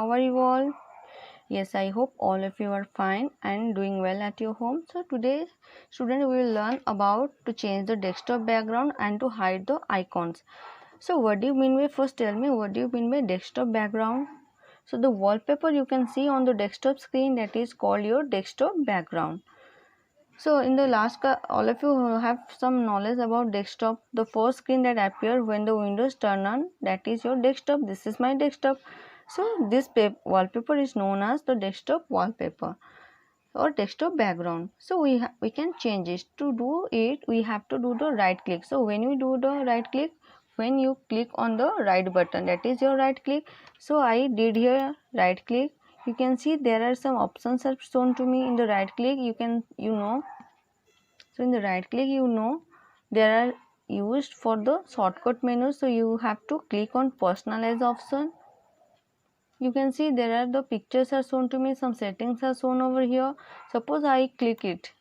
How are you all? Yes, I hope all of you are fine and doing well at your home. So today, student, we will learn about to change the desktop background and to hide the icons. So what do you mean by, first tell me, what do you mean by desktop background? So the wallpaper you can see on the desktop screen, that is called your desktop background. So in the last class, all of you have some knowledge about desktop. The first screen that appears when the windows turn on, that is your desktop. This is my desktop. So this wallpaper is known as the desktop wallpaper or desktop background. So we can change it. To do it, we have to do the right click. So when you do the right click, when you click on the right button, that is your right click. So I did here right click. You can see there are some options are shown to me in the right click. So in the right click, there are used for the shortcut menu. So you have to click on personalize option. You can see there are the pictures are shown to me, some settings are shown over here. Suppose I click it,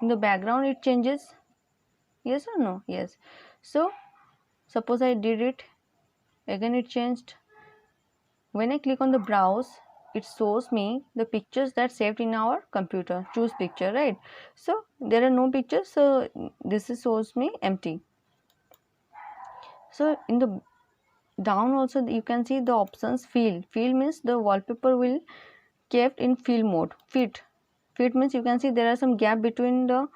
in the background it changes, yes or no? Yes. So suppose I did it, again it changed. When I click on the browse, it shows me the pictures that saved in our computer. Choose picture, right? So there are no pictures, so this shows me empty. So in the down also you can see the options fill. Fill means the wallpaper will kept in fill mode. Fit means you can see there are some gap between the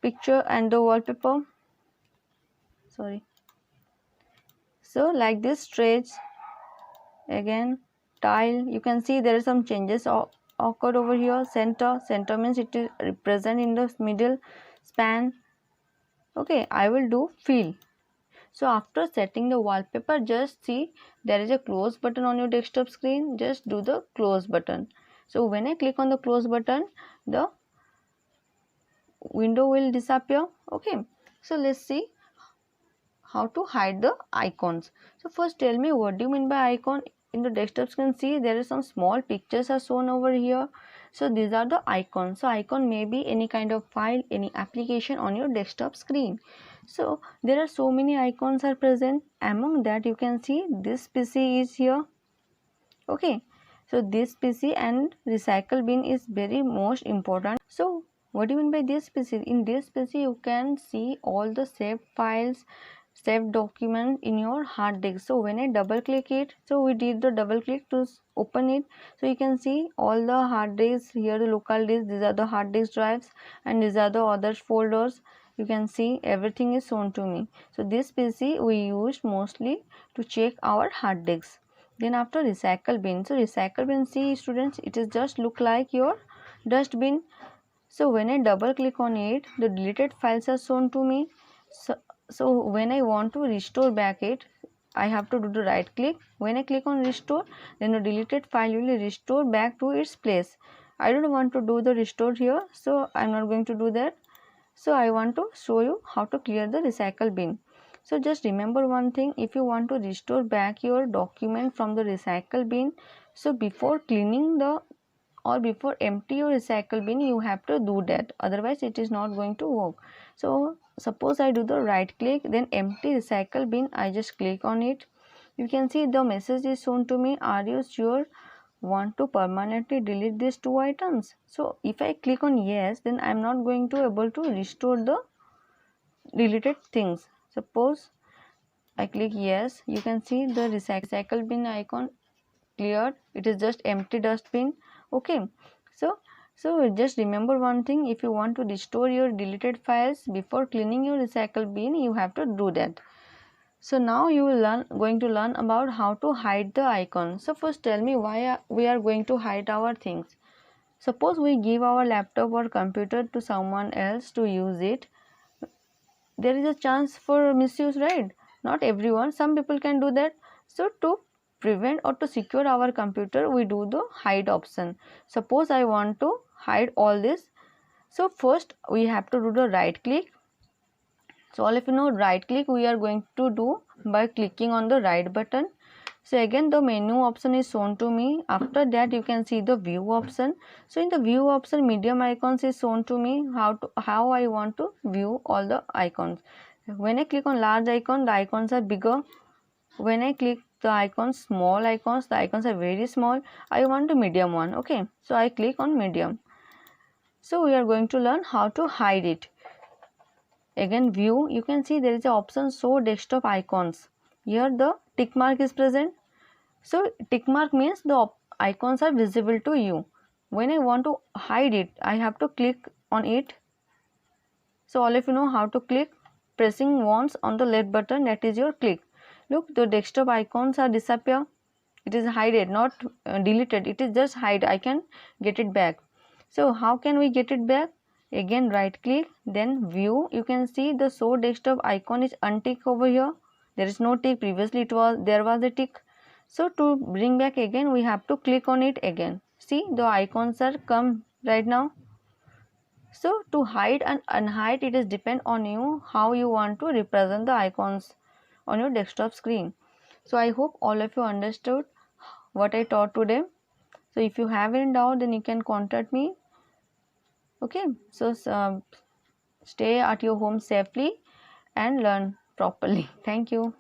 picture and the wallpaper. Sorry. So like this stretch, again tile, you can see there are some changes occurred over here. Center means it is present in the middle span. Okay, I will do fill. So after setting the wallpaper, just see there is a close button on your desktop screen. Just do the close button. So when I click on the close button, the window will disappear. Okay, so let's see how to hide the icons. So first tell me, what do you mean by icon? In the desktop screen, see there is some small pictures are shown over here. So these are the icons. So icon may be any kind of file, any application on your desktop screen. So there are so many icons are present. Among that you can see this PC is here. Okay, so this PC and recycle bin is very most important. So what do you mean by this PC? In this PC you can see all the saved files, saved document in your hard disk. So when I double click it, so we did the double click to open it. So you can see all the hard disks here, the local disk, these are the hard disk drives and these are the other folders. You can see everything is shown to me. So this PC we used mostly to check our hard disks. Then after recycle bin, so recycle bin, see students, it is just look like your dustbin. So when I double click on it, the deleted files are shown to me. So when I want to restore back it, I have to do the right click. When I click on restore, then the deleted file will restore back to its place. I don't want to do the restore here, so I'm not going to do that. So I want to show you how to clear the recycle bin. So just remember one thing, if you want to restore back your document from the recycle bin, so before cleaning the or before empty your recycle bin, you have to do that, otherwise it is not going to work. So suppose I do the right click, then empty recycle bin, I just click on it. You can see the message is shown to me, are you sure want to permanently delete these two items? So if I click on yes, then I am not going to able to restore the deleted things. Suppose I click yes, you can see the recycle bin icon cleared, it is just empty dustbin. Okay, so just remember one thing, if you want to restore your deleted files before cleaning your recycle bin, you have to do that. So now you will going to learn about how to hide the icon. So first tell me, why we are going to hide our things. Suppose we give our laptop or computer to someone else to use it, there is a chance for misuse, right? Not everyone, some people can do that. So to prevent or to secure our computer, we do the hide option. Suppose I want to hide all this, so first we have to do the right click. So all of you know right click we are going to do by clicking on the right button. So again the menu option is shown to me. After that you can see the view option. So in the view option, medium icons is shown to me, how I want to view all the icons. When I click on large icon, the icons are bigger. when I click the icons, small icons, the icons are very small. I want a medium one. Okay, so I click on medium. So we are going to learn how to hide it. Again, view, you can see there is an option show desktop icons. Here the tick mark is present. So tick mark means the icons are visible to you. When I want to hide it, I have to click on it. So all of you know how to click. Pressing once on the left button, that is your click. Look, the desktop icons are disappear. It is hidden, not deleted. It is just hide. I can get it back. So how can we get it back? Again, right click, then view. You can see the show desktop icon is untick over here. There is no tick. Previously there was a tick. So to bring back again, we have to click on it again. See, the icons are come right now. So to hide and unhide, it is depend on you how you want to represent the icons on your desktop screen. So I hope all of you understood what I taught today. So if you have any doubt, then you can contact me. Okay, so stay at your home safely and learn properly. Thank you.